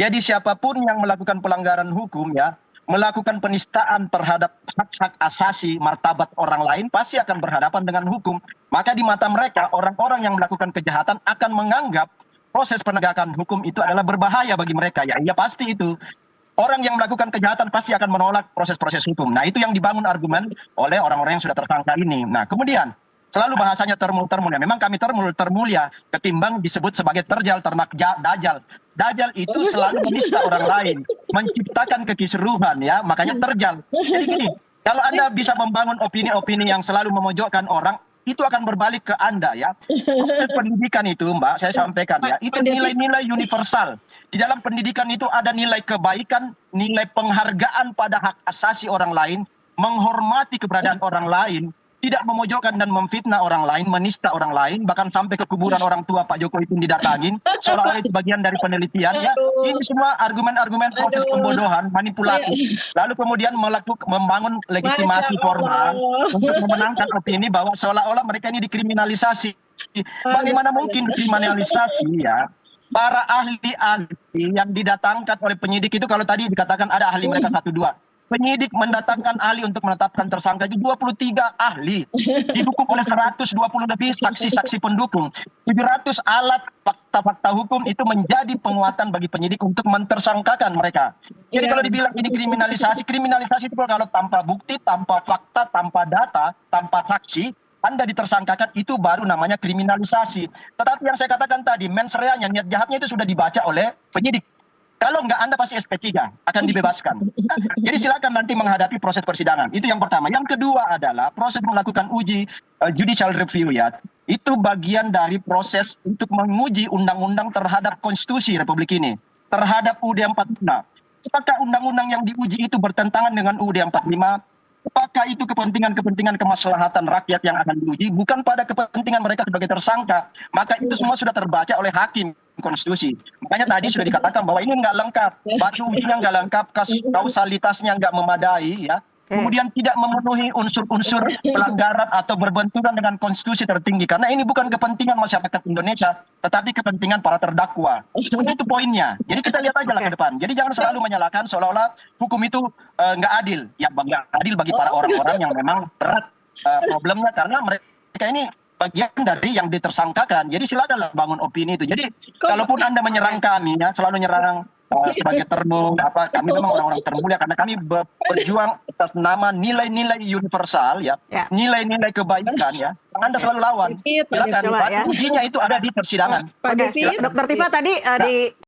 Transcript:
Jadi siapapun yang melakukan pelanggaran hukum ya, melakukan penistaan terhadap hak-hak asasi martabat orang lain pasti akan berhadapan dengan hukum. Maka di mata mereka orang-orang yang melakukan kejahatan akan menganggap proses penegakan hukum itu adalah berbahaya bagi mereka. Ya, iya pasti itu. Orang yang melakukan kejahatan pasti akan menolak proses-proses hukum. Nah, itu yang dibangun argumen oleh orang-orang yang sudah tersangka ini. Nah, kemudian selalu bahasanya termul-termul ya. Memang kami termul ya ketimbang disebut sebagai terjal, ternak dajal. Dajal itu selalu menista orang lain, menciptakan kekisruhan ya, makanya terjal. Jadi gini, kalau Anda bisa membangun opini-opini yang selalu memojokkan orang, itu akan berbalik ke Anda ya. Proses pendidikan itu Mbak, saya sampaikan ya, itu nilai-nilai universal. Di dalam pendidikan itu ada nilai kebaikan, nilai penghargaan pada hak asasi orang lain, menghormati keberadaan orang lain, tidak memojokkan dan memfitnah orang lain, menista orang lain, bahkan sampai ke kuburan orang tua Pak Jokowi pun didatangin, seolah-olah itu bagian dari penelitian ya. Ini semua argumen-argumen proses pembodohan, manipulatif. Lalu kemudian membangun legitimasi formal untuk memenangkan opini bahwa seolah-olah mereka ini dikriminalisasi. Bagaimana mungkin dikriminalisasi ya? Para ahli-ahli yang didatangkan oleh penyidik itu, kalau tadi dikatakan ada ahli mereka 1-2. Penyidik mendatangkan ahli untuk menetapkan tersangka itu 23 ahli. Didukung oleh 120 lebih saksi-saksi pendukung. 700 alat fakta-fakta hukum itu menjadi penguatan bagi penyidik untuk mentersangkakan mereka. Jadi kalau dibilang ini kriminalisasi itu kalau tanpa bukti, tanpa fakta, tanpa data, tanpa saksi, Anda ditersangkakan, itu baru namanya kriminalisasi. Tetapi yang saya katakan tadi, mens reanya, niat jahatnya itu sudah dibaca oleh penyidik. Kalau enggak, Anda pasti SP3, akan dibebaskan. Jadi silakan nanti menghadapi proses persidangan. Itu yang pertama. Yang kedua adalah proses melakukan uji judicial review ya. Itu bagian dari proses untuk menguji undang-undang terhadap konstitusi Republik ini. Terhadap UUD 45. Apakah undang-undang yang diuji itu bertentangan dengan UUD 45? Apakah itu kepentingan-kepentingan kemaslahatan rakyat yang akan diuji, bukan pada kepentingan mereka sebagai tersangka. Maka itu semua sudah terbaca oleh hakim konstitusi. Makanya tadi sudah dikatakan bahwa ini nggak lengkap, batu ujinya nggak lengkap, kausalitasnya nggak memadai, ya. Kemudian tidak memenuhi unsur-unsur pelanggaran atau berbenturan dengan konstitusi tertinggi. Karena ini bukan kepentingan masyarakat Indonesia, tetapi kepentingan para terdakwa. Sebenarnya itu poinnya. Jadi kita lihat aja lah ke depan. Jadi jangan selalu menyalahkan seolah-olah hukum itu nggak adil. Ya nggak adil bagi para orang-orang yang memang berat problemnya, karena mereka ini bagian dari yang ditersangkakan. Jadi silakanlah bangun opini itu. Jadi kalaupun Anda menyerang kami, ya selalu nyerang sebagai termul, kami memang orang-orang termulia karena kami berjuang atas nama nilai-nilai universal ya, nilai-nilai kebaikan ya. Anda selalu lawan. Silakan, ujinya itu ada di persidangan. Oke, Dr. Tifa tadi di